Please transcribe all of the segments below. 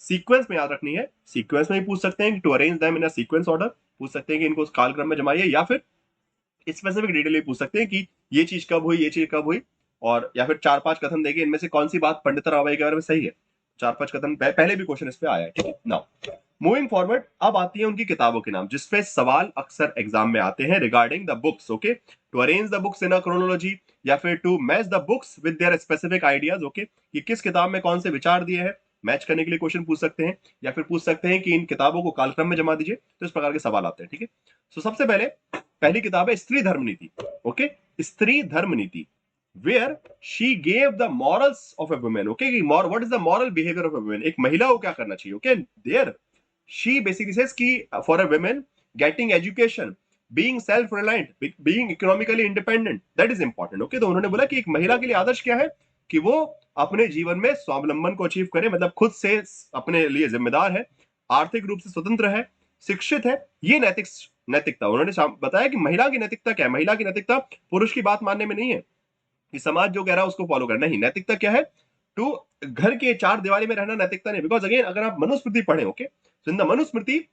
Sequence में याद रखनी है, सीक्वेंस में ही पूछ सकते हैं कि to arrange them in a sequence order, पूछ सकते हैं कि इनको कालक्रम में जमाइए, या फिर स्पेसिफिक डिटेल भी पूछ सकते हैं कि ये चीज कब हुई, ये चीज कब हुई, और या फिर 4-5 कथन देके इनमें से कौन सी बात पंडित राव के बारे में सही है। 4-5 कथन पहले भी क्वेश्चन इस पे आया है, ठीक है। नाउ मूविंग फॉरवर्ड, अब आती है उनकी किताबों के नाम जिसपे सवाल अक्सर एग्जाम में आते हैं regarding the books, okay. To arrange the books in a chronology, या फिर to match the books with their specific ideas, okay, कि किस किताब में कौन से विचार दिए हैं, मैच करने के लिए क्वेश्चन पूछ सकते हैं, या फिर पूछ सकते हैं कि इन किताबों को कालक्रम में जमा दीजिए। तो इस प्रकार के सवाल आते हैं, ठीक है। सो सबसे पहले पहली किताब है स्त्री धर्म नीति, okay, Stri Dharma Niti, where she gave the morals of a women, okay, what is the moral behaviour of a women, एक महिला को क्या करना चाहिए, okay. There she basically says कि for a woman getting education, being self reliant, being economically independent, that is important, okay। तो उन्होंने बोला कि एक महिला के लिए आदर्श क्या है कि वो अपने जीवन में स्वावलंबन को अचीव करे, मतलब खुद से अपने लिए जिम्मेदार है, आर्थिक रूप से स्वतंत्र है, शिक्षित है, ये नैतिकता उन्होंने बताया कि महिला की नैतिकता क्या है। महिला की नैतिकता पुरुष की बात मानने में नहीं है कि समाज जो कह रहा है उसको फॉलो करना, नहीं, नैतिकता क्या है, टू घर के चार दीवारी में रहना नैतिकता नहीं। बिकॉज अगेन अगर आप मनुस्मृति पढ़े, okay, so in the Manusmriti,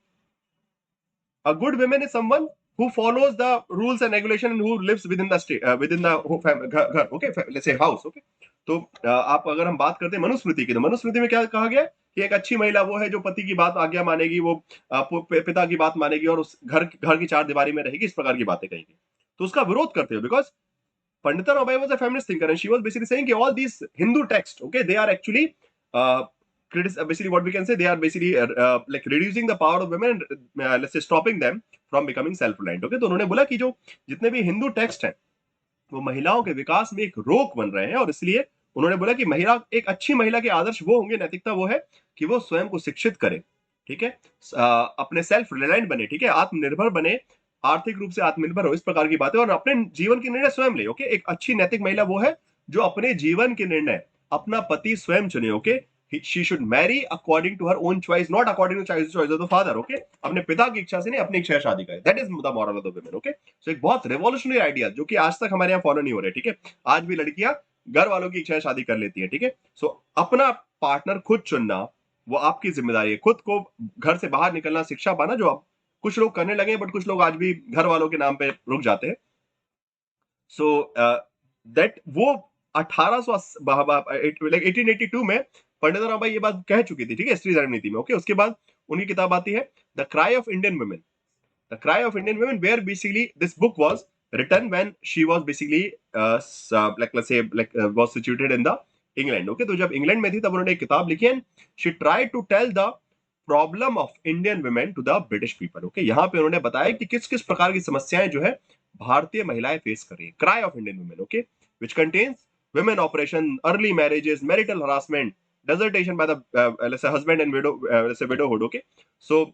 a good woman is someone who follows the rules and regulation and who lives within the state, within the घर, okay, let's say house, okay। तो आप अगर हम बात करते हैं मनुस्मृति की, तो मनुस्मृति में क्या कहा गया है कि एक अच्छी महिला वो है जो पति की बात आज्ञा मानेगी, वो पिता की बात मानेगी और उस घर की चार दीवारी में रहेगी, इस प्रकार की बातें कहेंगी। तो उसका विरोध करते हो because Pandita Rabai was a feminist thinker, and she was basically saying that all these Hindu texts, okay, they are actually basically what we can say, they are basically like reducing the power of women and let's say stopping them from becoming self-reliant, okay। तो उन्होंने बोला कि जो जितने भी Hindu text हैं वो महिलाओं के विकास में एक रोक बन रहे हैं, और इसलिए उन्होंने बोला कि महिला, एक अच्छी महिला के आदर्श वो होंगे, नैतिकता वो है कि वो स्वयं को शिक्षित करे, ठीक है, अपने सेल्फ रिलायंट बने, ठीक है, आत्मनिर्भर बने, आर्थिक रूप से आत्मनिर्भर हो, इस प्रकार की बातें, और अपने जीवन के निर्णय स्वयं ले, ओके। एक अच्छी नैतिक महिला वो है जो अपने जीवन के निर्णय अपना पति स्वयं चुने, okay. She should marry according to her own choice, not according to choice of the father, okay. अपने पिता की इच्छा से नहीं, अपनी इच्छा से शादी करे, that is the moral of the women, okay. So एक बहुत रेवोल्यूशनरी आइडिया जो कि आज तक हमारे यहाँ फॉलो नहीं हो रहे, ठीक है। आज भी लड़कियां घर वालों की इच्छा से शादी कर लेती है, ठीक है। सो अपना पार्टनर खुद चुनना वो आपकी जिम्मेदारी है, खुद को घर से बाहर निकलना, शिक्षा पाना, जो आप कुछ लोग करने लगे, बट कुछ लोग आज भी घर वालों के नाम पे रुक जाते हैं। सो दैट वो 1882 में पंडित रामाबाई ये बात कह चुकी थी, ठीक है, स्त्री धर्म नीति में, ओके। उसके बाद उनकी किताब आती है the cry of Indian women, the cry of Indian women, where basically this book was written when she was basically like let's say like was situated in the England, okay। तो जब England में थी तब उन्होंने एक किताब लिखी and she tried to tell the problem of Indian women to the British people, okay. यहाँ पे उन्होंने बताया कि किस किस प्रकार की समस्याएं जो है भारतीय महिलाएं फेस कर रही है, cry of Indian women, okay, which contains women operation, early marriages, marital harassment, desertion by the let's say husband and let's say widowhood, okay। So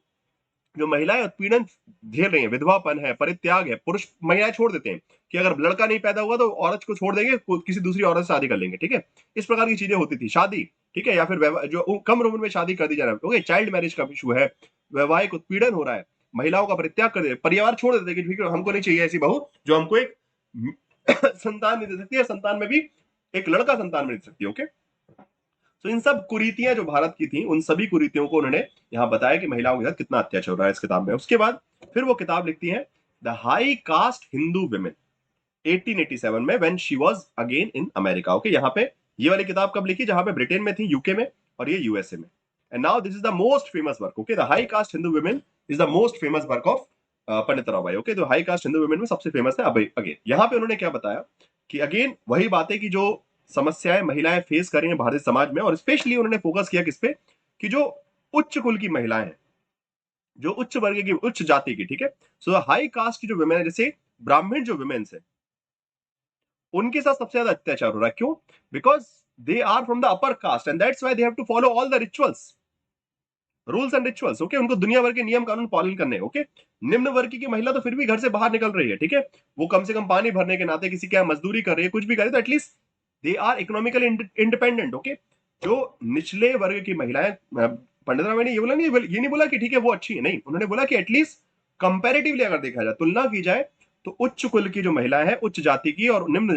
जो महिलाएं उत्पीड़न झेल रही हैं, विधवापन है, परित्याग है, पुरुष महिलाएं छोड़ देते हैं कि अगर लड़का नहीं पैदा हुआ तो औरत को छोड़ देंगे, किसी दूसरी औरत से शादी कर लेंगे, ठीक है, इस प्रकार की चीजें होती थी। शादी, ठीक है, या फिर जो कम उम्र में शादी कर दी जा रहा है, ओके, चाइल्ड मैरिज का इशू है, वैवाहिक उत्पीड़न हो रहा है, महिलाओं का परित्याग कर दे, परिवार छोड़ देते कि ठीक है हमको नहीं चाहिए ऐसी बहू जो हमको एक संतान नहीं दे सकती है, संतान में भी एक लड़का संतान में दे सकती है, ओके। तो इन सब कुरीतियां जो भारत की थी, उन सभी कुरीतियों को उन्होंने यहाँ बताया कि महिलाओं के साथ कितना अत्याचार हो रहा है इस किताब में। उसके बाद फिर वो किताब लिखती है the high cast Hindu women 1887 में, when she was again in America, okay. यहाँ पे ये वाली किताब कब लिखी, जहां पे ब्रिटेन में थी, यूके में, और ये यूएसए में। And now this is the most famous work, okay. The high cast Hindu women is the most famous work of Pandit Ramabai, okay. तो हाई कास्ट हिंदू वुमेन में सबसे फेमस है। अब अगेन यहाँ पे उन्होंने क्या बताया कि अगेन वही बात है कि जो समस्याएं महिलाएं फेस कर रही हैं भारतीय समाज में, और स्पेशली उन्होंने फोकस किया किस पे कि जो उच्च कुल की महिलाएं हैं, जो उच्च वर्ग की, उच्च जाति की, ठीक है। सो हाई कास्ट की जो वुमेन है, जैसे ब्राह्मण जो वुमेन है, उनके साथ सबसे ज्यादा अत्याचार हो रहा है। क्यों? Because they are from the upper caste and that's why they have to follow all the rituals, rules and rituals, okay. उनको दुनिया भर के नियम कानून पालन करने, ओके। निम्न वर्ग की महिला तो फिर भी घर से बाहर निकल रही है, ठीक है, वो कम से कम पानी भरने के नाते किसी के यहाँ मजदूरी कर रही है, कुछ भी कर रही है, तो at least they are economically independent, okay. जो निचले वर्ग की महिलाएं, पंडित रामाबाई ने ये नहीं बोला कि ठीक है वो अच्छी है, नहीं, उन्होंने बोला कि एटलीस्ट कंपैरेटिवली अगर देखा जाए, तुलना की जाए, तो उच्च कुल की जो महिला है, उच्च जाति की और निम्न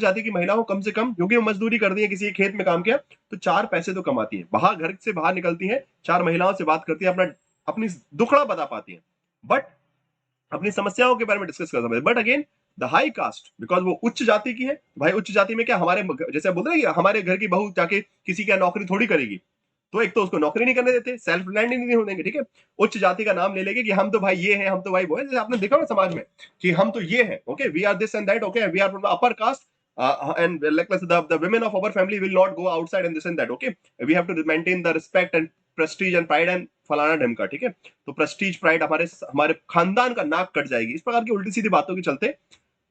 जाति की महिलाओं कम से कम, क्योंकि वो मजदूरी करती है, किसी खेत में काम किया तो 4 पैसे तो कमाती है, बाहर घर से बाहर निकलती है, 4 महिलाओं से बात करती है, अपनी दुखड़ा बता पाती है, बट अपनी समस्याओं के बारे में डिस्कस कर सकते हैं। But again the high cast, because वो उच्च जाति की है, भाई उच्च जाति में क्या, हमारे जैसे बोलते हैं हमारे घर की बहू जाके किसी का नौकरी थोड़ी करेगी, तो एक तो उसको नौकरी नहीं करने देते, सेल्फ रिलायंट नहीं होने देंगे, ठीक है। उच्च जाति का नाम ले लेंगे कि हम तो भाई ये हैं, हम तो भाई वो है, जैसे आपने देखा ना समाज में कि हम तो ये हैं, okay, we are this and that, okay, we are from the upper caste, and like the women of our family will not go outside and this and that, okay, we have to maintain the respect and prestige and pride and फलाना ढमका, ठीक है। तो Prestige pride हमारे हमारे खानदान का नाक cut जाएगी, इस प्रकार की उल्टी सीधी बातों के चलते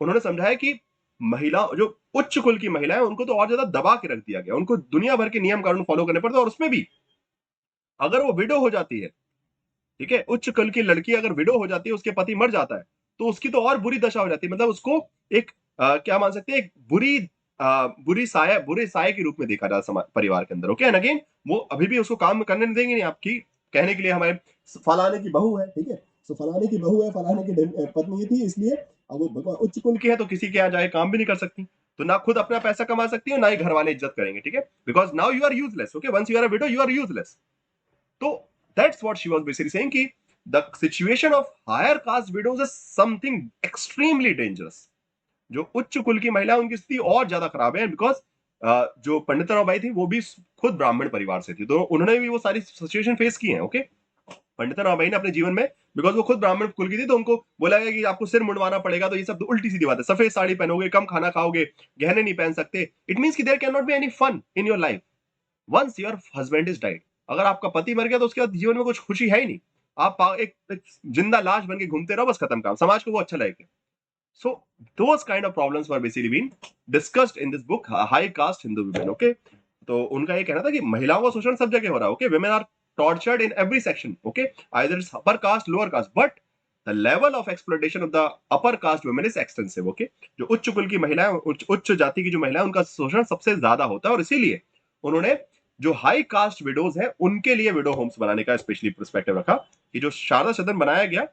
उन्होंने समझाया कि महिला जो उच्च कुल की महिला है उनको तो और ज्यादा दबा के रख दिया गया, उनको दुनिया भर के नियम कानून फॉलो करने पड़ते, और उसमें भी अगर वो विडो हो जाती है, ठीक है, उच्च कुल की लड़की अगर विडो हो जाती है, उसके पति मर जाता है, तो उसकी तो और बुरी दशा हो जाती है, मतलब उसको एक क्या मान सकते हैं, एक बुरे साय के रूप में देखा जाता परिवार के अंदर, ओके। एंड अगेन वो अभी भी उसको काम करने नहीं देंगे, नहीं, आपकी कहने के लिए हमारे फलाने की बहू है, ठीक है, तो फलाने की बहू है, फलाने की पत्नी थी, इसलिए अब वो उच्च कुल की है तो किसी के यहाँ जाए काम भी नहीं कर सकती, तो ना खुद अपना पैसा कमा सकती है, ना ही घर वाले इज्जत करेंगे, ठीक है, because now you are useless, okay, once you are a widow you are useless. तो that's what she was basically saying कि the situation of higher caste widows is something extremely dangerous. जो उच्च कुल की महिला उनकी स्थिति और ज्यादा खराब है, बिकॉज जो पंडित बाई थी वो भी खुद ब्राह्मण परिवार से थी, तो उन्होंने भी वो सारी सिचुएशन फेस की है, ओके। पंडित बाई ने अपने जीवन में, बिकॉज वो खुद ब्राह्मण कुल की थी, तो उनको बोला गया कि आपको सिर मुंडवाना पड़ेगा, तो ये सब तो उल्टी सीधी बात है, सफेद साड़ी पहनोगे, कम खाना खाओगे, गहने नहीं पहन सकते, इट मीन्स कि there can not be any fun in your life once your husband is died. अगर आपका पति मर गया तो उसके बाद जीवन में कुछ खुशी है ही नहीं, आप एक जिंदा लाश बन के घूमते रहो, बस खत्म काम, समाज को वो अच्छा लगेगा। सो those kind of problems were basically being discussed in this book, high caste Hindu women, okay। तो उनका ये कहना था कि महिलाओं का शोषण सब जगह हो रहा है, okay, women are tortured in every section, okay, either it's upper caste lower caste, but the level of exploitation of the upper caste women is extensive, okay। जो उच्च कुल की महिलाएं, उच्च जाति की जो महिलाएं, उनका शोषण सबसे ज्यादा होता है, और इसीलिए उन्होंने जो हाई कास्ट विडोज है उनके लिए विडो होम्स बनाने का स्पेशली पर्सपेक्टिव रखा, कि जो शारदा सदन बनाया गया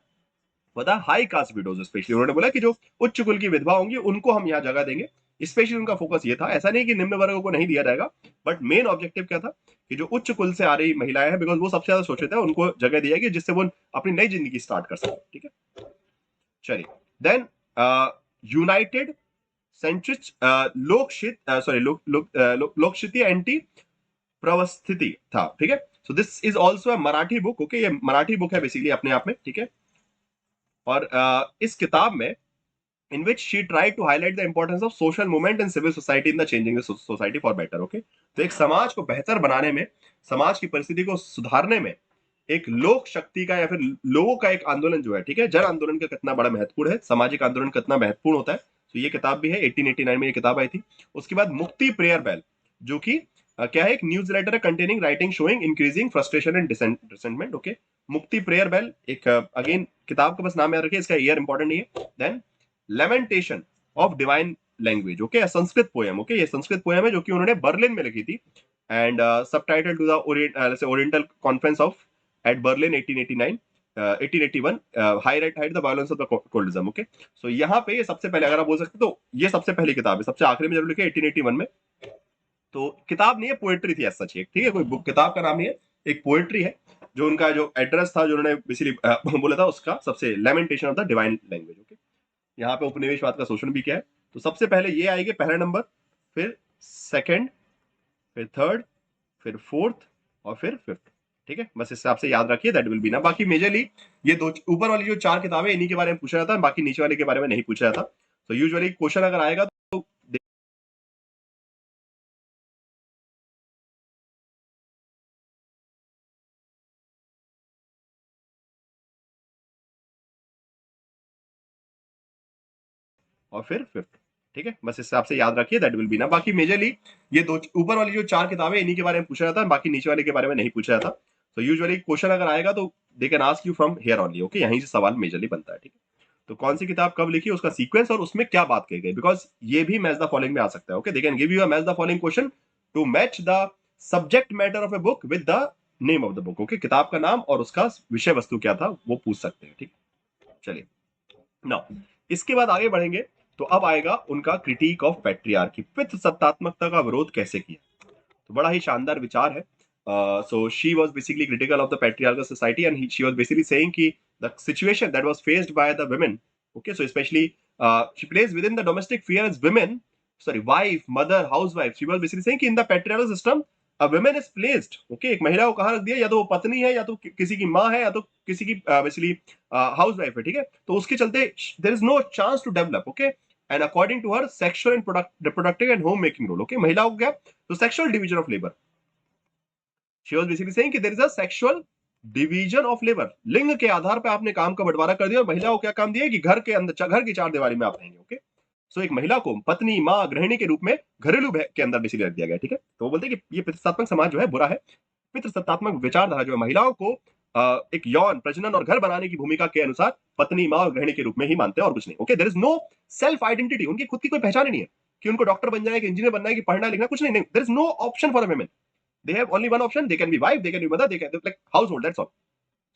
बता हाई कास्ट विडोज, स्पेशली उन्होंने बोला कि जो उच्च कुल की विधवा होंगी उनको हम यहाँ जगह देंगे, स्पेशली उनका फोकस ये था, ऐसा नहीं कि निम्न वर्गों को नहीं दिया जाएगा, बट मेन ऑब्जेक्टिव क्या था कि जो उच्च कुल से आ रही महिलाएं हैं, बिकॉज वो सबसे ज्यादा शोषित है, उनको जगह दी जाएगी जिससे वो अपनी नई जिंदगी स्टार्ट कर सके, ठीक है। चलिए, देन यूनाइटेड सेंट्रिच लोकशिति एंटी प्रवस्थिति था, ठीक है। So this is also a Marathi book, okay, ये मराठी बुक है बेसिकली अपने आप में, ठीक है। और इस किताब में in which she tried to highlight the importance of social movement and civil society in the changing the society for better, okay। तो एक समाज को बेहतर बनाने में, समाज की परिस्थिति को सुधारने में एक लोक शक्ति का या फिर लोगों का एक आंदोलन जो है, ठीक है, जन आंदोलन का कितना बड़ा महत्वपूर्ण है, सामाजिक आंदोलन कितना महत्वपूर्ण होता है, तो ये किताब भी है, 1889 में ये किताब आई थी। उसके बाद मुक्ति प्रेयर बेल, जो कि क्या है, एक न्यूज लेटर है containing writing showing increasing frustration and resentment, okay. मुक्ति प्रेयर बेल एक अगेन किताब का बस नाम याद रखिए, इसका ईयर इंपॉर्टेंट नहीं है। Then lamentation of divine language, okay, Sanskrit poem, okay, ये संस्कृत पोयम है जो कि उन्होंने बर्लिन में लिखी थी, and subtitle to the oriental conference of at Berlin 1889 1881, highlight the violence of the कोल्डिज्म, ओके। सो यहाँ पे ये सबसे पहले, अगर आप बोल सकते तो ये सबसे पहली किताब है, सबसे आखिरी में जरूर लिखे 1881 में। तो किताब नहीं है, पोएट्री थी सच, एक, ठीक है, कोई बुक किताब का नाम नहीं है, एक पोएट्री है, जो उनका जो एड्रेस था जो उन्होंने बेसिकली बोला था उसका, सबसे lamentation of the divine language, okay. यहाँ पे उपनिवेशवाद का शोषण भी किया है, तो सबसे पहले ये आएगी पहला नंबर, फिर सेकंड, फिर थर्ड, फिर फोर्थ, और फिर फिफ्थ, ठीक है। बस इस हिसाब से याद रखिए, दैट विल बी ना। बाकी मेजरली ये दो ऊपर वाली जो 4 किताबें इन्हीं के बारे में पूछा जाता है, बाकी नीचे वाले के बारे में नहीं पूछा जाता। तो यूजुअली क्वेश्चन अगर आएगा तो और फिर फिफ्थ, ठीक है, बस इस हिसाब से याद रखिए, दैट विल बी ना। बाकी मेजरली ये दो ऊपर वाली जो 4 किताबें इन्हीं के बारे में पूछा जाता है, बाकी नीचे वाले के बारे में नहीं पूछा जाता। तो यूजुअली क्वेश्चन अगर आएगा तो they can ask you from here only, okay, यहीं से सवाल मेजरली बनता है, ठीक है। तो कौन सी किताब कब लिखी, उसका सीक्वेंस और उसमें क्या बात कही गई, बिकॉज ये भी मैच द फॉलोइंग में आ सकता है, okay. They can give you a match the following question to match the subject matter of a book with the name of the book, okay, किताब का नाम और उसका विषय वस्तु क्या था वो पूछ सकते हैं, ठीक है। चलिए, नाउ इसके बाद आगे बढ़ेंगे तो अब आएगा उनका क्रिटिक ऑफ पैट्रियार्की, पितृसत्तात्मकता का विरोध कैसे किया। तो बड़ा ही शानदार विचार है। So she was basically critical of the patriarchal society and she was basically saying कि the situation that was faced by the women, okay, so specially she place within the domestic sphere as women, sorry wife, mother, housewife, she was basically saying कि in the patriarchal system a women is placed, okay, एक महिला को कहां रख दिया, या तो वो पत्नी है, या तो किसी की माँ है, या तो किसी की बेसिकली हाउसवाइफ है, ठीक है। तो उसके चलते there is no chance to develop, okay, and according to her sexual and reproductive and home making role, okay, महिलाओं को क्या, तो sexual division of labour, she was basically saying कि there is a sexual division of labour, लिंग के आधार पर आपने काम का बंटवारा कर दिया और महिला को क्या काम दिया कि घर के अंदर, घर की चार दीवारी में आप रहेंगे, ओके। सो एक महिला को पत्नी, माँ, गृहिणी के रूप में घरेलू के अंदर बेसिकली रख दिया गया, ठीक है। तो वो बोलते हैं कि ये पितृसत्तात्मक समाज जो है बुरा है। पितृसत्तात्मक विचारधारा जो है महिलाओं को एक यौन प्रजनन और घर बनाने की भूमिका के अनुसार पत्नी, माँ और गृहिणी के रूप में ही मानते हैं और कुछ नहीं, okay. There is no self identity, उनकी खुद की कोई पहचान ही नहीं है कि उनको डॉक्टर बन जाए, कि इंजीनियर बनना है, कि पढ़ना लिखना, कुछ नहीं, there is no option for a women, they have only one option, they can be wife, they can be mother, they can like household, that's all.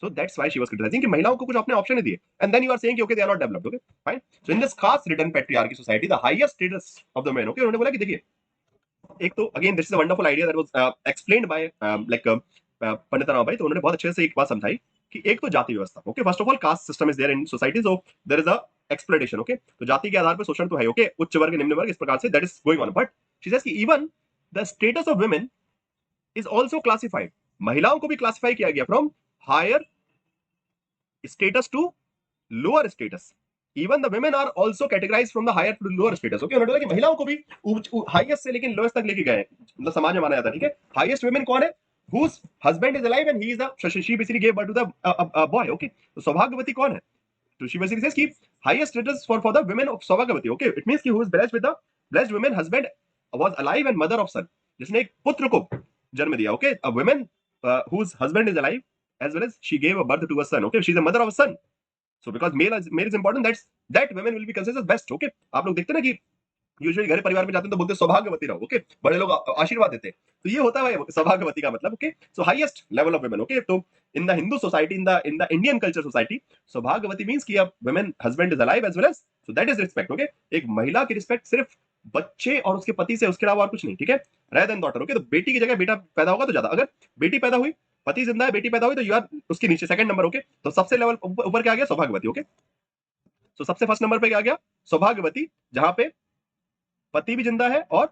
So that's why she was criticizing कि महिलाओं को कुछ अपने option नहीं दिए, and then you are saying कि okay they are not developed, okay fine. So in this caste ridden patriarchy society the highest status of the men, okay, उन्होंने बोला कि देखिए एक तो again this is a wonderful idea that was explained by like Pandit Rao Bhai, तो उन्होंने बहुत अच्छे से एक बात समझाई कि एक तो जाति व्यवस्था, okay, first of all caste system is there in society, so there is a exploitation, okay, तो जाति के आधार पर शोषण तो है, ओके, उच्च वर्ग निम्न वर्ग इस प्रकार से that is going on, but she says कि even the status of women is also classified, महिलाओं को भी क्लासिफाई किया गया from higher status to lower status, even the women are also categorise from the higher to lower status, okay, उन्होंने बोला कि महिलाओं को भी हाईएस्ट से लेकिन लोएस्ट तक लेके गए, मतलब समाज में माना जाता है, ठीक है। हाईएस्ट वुमेन कौन है, whose husband is alive and he is the she basically gave birth to the boy, okay, तो सौभाग्यवती कौन है, तो she basically says कि highest status for the women of सौभाग्यवती, okay, it means कि who is blessed with the blessed women husband was alive and mother of son, जिसने एक पुत्र को जन्म दिया, okay, a woman whose husband is alive as well as she gave a birth to a son, okay, she is a mother of a son, so because male is important, that women will be considered as best, okay। आप लोग देखते हैं ना कि usually घर परिवार में जाते हैं तो बोलते हैं सौभाग्यवती रहो, ओके, बड़े लोग आशीर्वाद देते हैं, तो ये होता है सौभाग्यवती का मतलब, okay, so highest level of women, okay. तो in the Hindu society, in the Indian culture society, सौभाग्यवती मींस कि अब women husband is alive as well as, so that is respect, okay. एक महिला की रिस्पेक्ट सिर्फ बच्चे और उसके पति से, उसके अलावा और कुछ नहीं, ठीक है, रेदर देन डॉटर, ओके। तो बेटी की जगह बेटा पैदा होगा तो ज्यादा, अगर बेटी पैदा हुई, पति जिंदा है, बेटी पैदा हुई, तो यू आर उसके नीचे सेकंड नंबर, ओके। तो सबसे लेवल ऊपर क्या आ गया, सौभाग्यवती, ओके। तो सबसे फर्स्ट नंबर पे क्या आ गया, सौभाग्यवती, जहां पे पति भी जिंदा है, और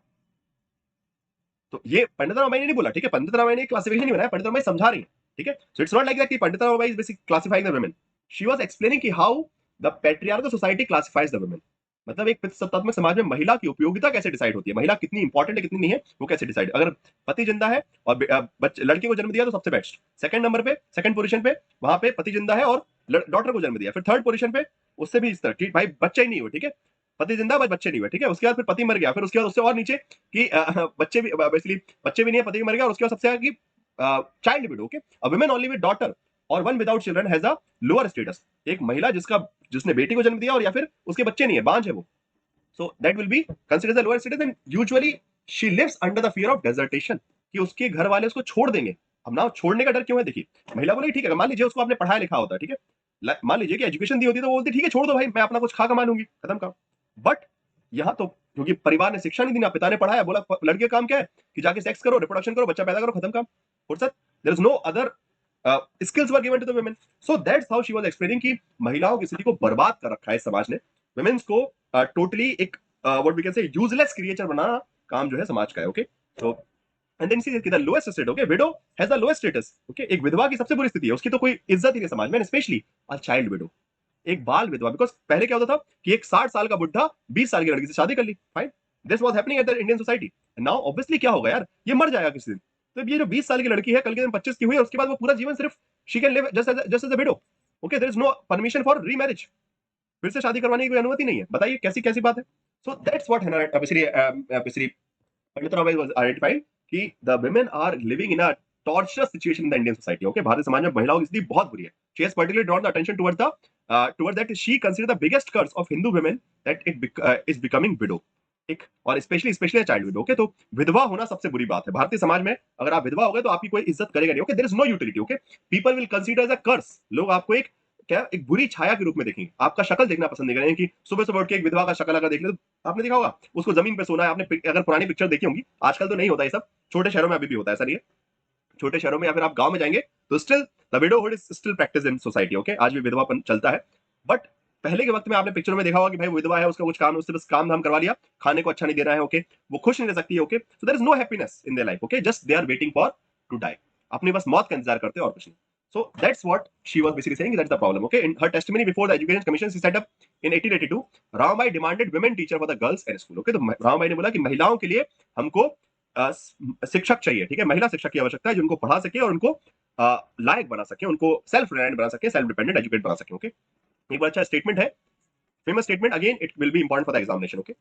तो ये पंडित रामायण ने नहीं बोला, ठीक है, पंडित रामायण ने क्लासिफिकेशन नहीं बनाया, पंडित रामायण समझा रही है, ठीक है। So it's not like that कि Pandit Ramayan is basic classifying the women, she was explaining कि how the patriarchal society classifies the women, मतलब एक पितृसत्तात्मक समाज में महिला की उपयोगिता कैसे डिसाइड होती है, महिला कितनी इंपॉर्टेंट है कितनी नहीं है, वो कैसे डिसाइड, अगर पति जिंदा है और लड़के को जन्म दिया तो सबसे बेस्ट, सेकंड नंबर पे, सेकंड पोजीशन पे वहां पे पति जिंदा है और डॉटर को जन्म दिया, फिर थर्ड पोजीशन पे उससे भी इस तरह कि भाई बच्चा ही नहीं हुआ, ठीक है, पति जिंदा बस बच्चे नहीं हुए, ठीक है, उसके बाद फिर पति मर गया, फिर उसके बाद उससे और नीचे कि बच्चे भी बेसिकली बच्चे भी नहीं है, पति भी मर गया, और उसके बाद सबसे आगे कि child widow, okay, a women only with daughter और one without children has a lower status, एक महिला जिसने बेटी को जन्म दिया और या फिर उसके बच्चे नहीं है, बांझ है वो, so that will be considered as a lower status and usually she lives under the fear of desertion, कि उसके घर वाले उसको छोड़ देंगे। अब ना छोड़ने का डर क्यों है, देखिए महिला बोले ठीक है, मान लीजिए उसको आपने पढ़ाया लिखा होता है, ठीक है, मान लीजिए कि एजुकेशन दी होती तो वो बोलती ठीक है छोड़ दो भाई, मैं अपना कुछ खा कमा लूंगी, खत्म काम। बट यहाँ तो क्योंकि परिवार ने शिक्षा नहीं दी, ना पिता ने पढ़ाया, बोला लड़के का काम क्या है कि जाके सेक्स करो, रिप्रोडक्शन करो, बच्चा पैदा करो, खत्म काम, फुर्सत, there is no other skills were given to the women, so that's how she was explaining कि महिलाओं की स्थिति को बर्बाद कर रखा है समाज ने, वुमेन्स को टोटली एक what we can say useless creature बनाना काम जो है समाज का है, okay. So and then see the lowest state, okay, widow has the lowest status, okay, एक विधवा की सबसे बुरी स्थिति है, उसकी तो कोई इज्जत ही नहीं समाज में, स्पेशली अ चाइल्ड विडो, एक बाल विधवा, बिकॉज पहले क्या होता था कि एक 60 साल का बुढ़ा 20 साल की लड़की से शादी कर ली, fine, this was happening at the Indian society, now obviously क्या होगा यार, ये मर जाएगा किसी दिन, तो ये जो 20 साल की लड़की है कल के दिन 25 की हुई है, उसके बाद वो पूरा जीवन सिर्फ she can live just as a widow, okay, there is no permission for remarriage, फिर से शादी करवाने की कोई अनुमति नहीं है, बताइए कैसी कैसी बात है। So that's what basically Pandit Rao was identified कि the women are living in a torturous situation in the Indian society, okay, भारतीय समाज में महिलाओं की स्थिति बहुत बुरी है, she has particularly drawn the attention towards that she consider the biggest curse of Hindu women that it is becoming widow, एक, और स्पेशली चाइल्ड विडो, ओके, तो विधवा होना सबसे बुरी बात है भारतीय समाज में, अगर आप विधवा हो गए तो आपकी कोई इज्जत करेगा नहीं, okay, there is no utility, okay, people will consider as a curse, लोग आपको एक क्या एक बुरी छाया के रूप में देखेंगे, आपका शक्ल देखना पसंद नहीं करेंगे कि सुबह सुबह उठ के एक विधवा का शक्ल अगर देख ले तो आपने देखा होगा उसको जमीन पे सोना है। आपने अगर पुरानी पिक्चर देखी होंगी, आजकल तो नहीं होता ये सब, छोटे शहरों में अभी भी होता है, ऐसा नहीं है, छोटे शहरों में या फिर आप गांव में जाएंगे तो still the widowhood is still practice in society, okay, आज भी विधवापन चलता है। बट पहले के वक्त में आपने पिक्चर में देखा होगा कि भाई विधवा है, उसका कुछ काम, उससे बस काम धाम करवा लिया, खाने को अच्छा नहीं देना है, ओके, वो खुश नहीं रह सकती है, okay, so there is no happiness in their life, okay, just they are waiting for to die, अपनी बस मौत का इंतजार करते हैं और कुछ नहीं। So that's what she was basically saying. That's the problem. Okay. In her testimony before the Education Commission, she set up in 1882. Ramabai demanded women teacher for the girls and school. Okay. तो रामबाई ने बोला कि महिलाओं के लिए हमको शिक्षक चाहिए, ठीक है, महिला शिक्षक की आवश्यकता है जो उनको पढ़ा सके और उनको लायक बना सके, उनको सेल्फ रिलायंट बना सके, सेल्फ डिपेंडेंट एजुकेट बना सके। ओके, एक बार अच्छा स्टेटमेंट है, famous statement, again it will be important for the examination. Okay,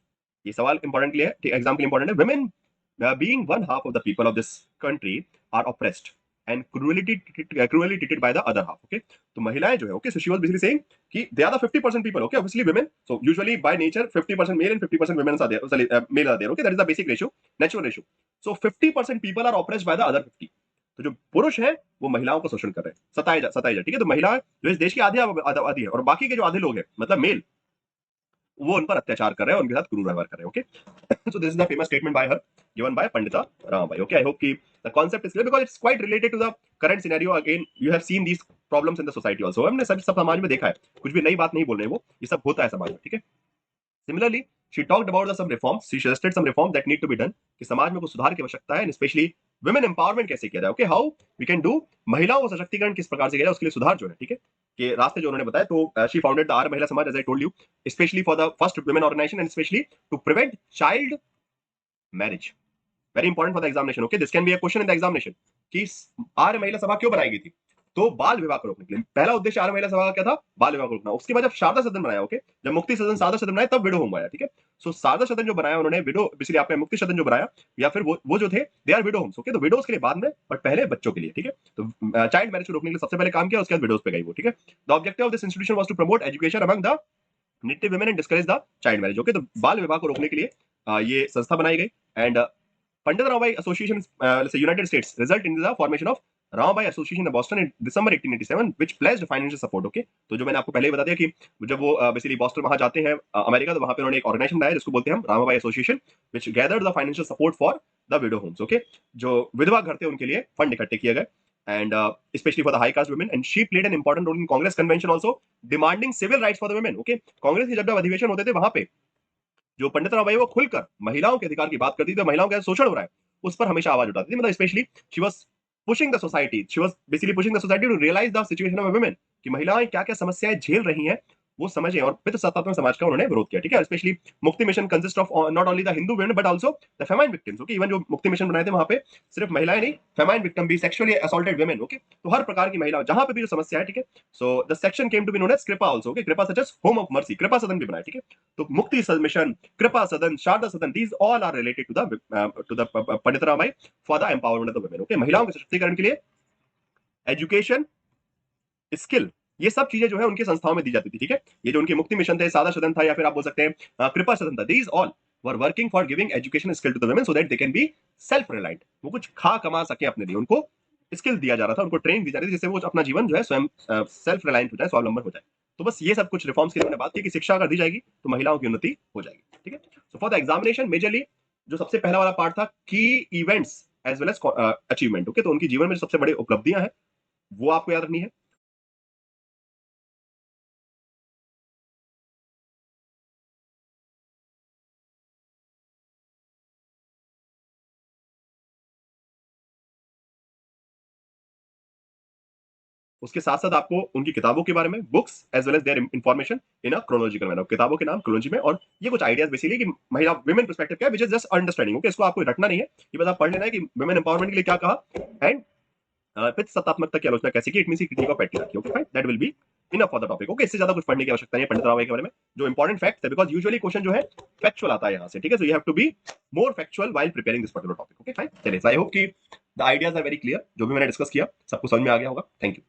ये सवाल इंपॉर्टेंट के लिए है, एग्जाम के लिए इंपॉर्टेंट है। Women being one half of the people of this country are oppressed and cruelly treated by the other half. Okay, तो महिलाएं जो है, okay, so she was basically saying कि they are the 50% people, okay, obviously women, so usually by nature 50% male and 50% women are there, male are there, okay, that is the basic ratio, natural ratio. So 50% people are oppressed by the other 50. तो जो पुरुष हैं वो महिलाओं को शोषण कर रहे हैं, सताए जा, ठीक है, तो महिला जो इस देश की आधी आबादी है और बाकी के जो आधे लोग हैं मतलब मेल, वो उन पर अत्याचार कर रहे हैं, उनके साथ क्रूर व्यवहार कर रहे हैं। Okay, so this is the famous statement by her given by Pandita Ramabai. Okay, I hope ki the concept is clear because it's quite related to the current scenario. Again, you have seen these problems in the society also. हमने सब समाज में देखा है, कुछ भी नई बात नहीं बोल रहे हैं, वो ये सब होता है समाज में, ठीक है। Similarly, she talked about some reforms. She suggested some reforms that need to be done. कि समाज में कुछ सुधार की आवश्यकता है, स्पेशली women empowerment कैसे किया जाए, okay, how we can do, महिलाओं का सशक्तिकरण किस प्रकार से किया जाए, उसके लिए सुधार जो है, ठीक है, कि रास्ते जो उन्होंने बताया। तो she founded the Arya Mahila Samaj, as I told you, specially for the first women organisation and specially to prevent child marriage. Very important for the examination, okay, this can be a question in the examination कि आर्य महिला सभा क्यों बनाई गई थी, तो बाल विवाह को रोकने के लिए। पहला उद्देश्य आर्य महिला सभा का क्या था, बाल विवाह को रोकना। उसके बाद जब शारदा सदन बनाया, ओके, जब मुक्ति सदन शारदा सदन बनाया तब विडो होम आया, ठीक है। सो शारदा सदन जो बनाया उन्होंने, विडो बेसिकली आपका मुक्ति सदन जो बनाया, या फिर वो जो थे they are widow homes, okay, तो विडोज के लिए बाद में, बट पहले बच्चों के लिए, ठीक है। तो चाइल्ड मैरिज को रोकने के लिए सबसे पहले काम किया, उसके बाद विडोज पे गई वो, ठीक है। The objective of this institution was to promote education among the native women and discourage the child marriage, okay, तो बाल विवाह को रोकने के लिए ये संस्था बनाई गई। And Pandit Ramabai Association, let's say United States, result in the formation of Ramabai Association in Boston in December 1887, which pledged financial support. Okay, तो जो मैंने आपको पहले ही बता दिया कि जब वो बेसिकली बॉस्टन वहां जाते हैं अमेरिका, तो वहां पे उन्होंने एक ऑर्गेनाइजेशन बनाया जिसको बोलते हैं हम Ramabai association, which gathered the financial support for the widow homes. Okay, जो विधवा घर थे उनके लिए फंड इकट्ठे किए गए, and especially for the high caste women, and she played an important role in Congress convention also, demanding civil rights for the women. Okay, Congress के जब अधिवेशन होते थे वहां पे जो पंडित रामाबाई वो खुलकर महिलाओं के अधिकार की बात करती थी, तो महिलाओं का शोषण हो रहा है उस पर हमेशा आवाज उठाती थी। मतलब specially she was pushing the society, she was basically pushing the society to realise the situation of women, कि महिलाएं क्या क्या समस्याएं झेल रही हैं वो समझें, और पितृ सत्तात्मक समाज का उन्होंने विरोध किया, ठीक है। स्पेशली मुक्ति mission consist of not only the Hindu women but also the famine victims, okay, even जो मुक्ति मिशन बनाए थे वहां पे सिर्फ महिलाएं नहीं, फेमाइन विक्टिम भी, सेक्सुअली असॉल्टेड वुमेन, ओके, तो हर प्रकार की महिला जहां पे भी जो समस्या है, ठीक है। So the section came to be known as Kripa also, okay, Kripa such as home of mercy, Kripa Sadan भी बनाया, ठीक है। तो मुक्ति मिशन, कृपा Sadan, Sharada Sadan, these all are related to the Pandit Ramabai for the empowerment of the women, okay, महिलाओं के सशक्तिकरण के लिए एजुकेशन, स्किल, ये सब चीजें जो है उनकी संस्थाओं में दी जाती थी, ठीक है। ये जो उनके मुक्ति मिशन थे, सादा सदन था, या फिर आप बोल सकते हैं कृपा सदन था, these all were working for giving education skill to the women so that they can be self reliant, वो कुछ खा कमा सके अपने लिए, उनको स्किल दिया जा रहा था, उनको ट्रेनिंग दी जा रही थी, जिससे वो अपना जीवन जो है स्वयं सेल्फ रिलायंट हो जाए, स्वावलंबन हो जाए। तो बस ये सब कुछ रिफॉर्म्स की हमने बात की कि शिक्षा अगर दी जाएगी तो महिलाओं की उन्नति हो जाएगी, ठीक है। So for the examination majorly जो सबसे पहला वाला पार्ट था की events as well as achievement, okay, तो उनकी जीवन में जो सबसे बड़ी उपलब्धियां हैं वो आपको याद रखनी है। उसके साथ साथ आपको उनकी किताबों के बारे में, books as well as their information in a chronological manner, किताबों के नाम क्रोनोलॉजी में, और ये कुछ आइडियाज बेसिकली कि महिला वुमेन पर्सपेक्टिव क्या है, which is just understanding, okay, इसको आपको रटना नहीं है, ये बस आप पढ़ लेना है कि वुमेन एम्पावरमेंट के लिए क्या कहा एंड पितृ सत्तात्मकता की आलोचना कैसे की, it means critic of patriarchy, okay fine, that will be enough for the topic, okay, इससे ज्यादा कुछ पढ़ने की आवश्यकता नहीं है पंडित रामाबाई के बारे में। जो इंपॉर्टेंट फैक्ट है, बिकॉज यूजुअली क्वेश्चन जो है फैक्चुअल आता है यहाँ से, ठीक है, so you have to be more factual while preparing this particular topic, okay fine. चलिए, आई होप कि the ideas are very clear, जो भी मैंने डिस्कस किया सबको समझ में आ गया होगा। Thank you.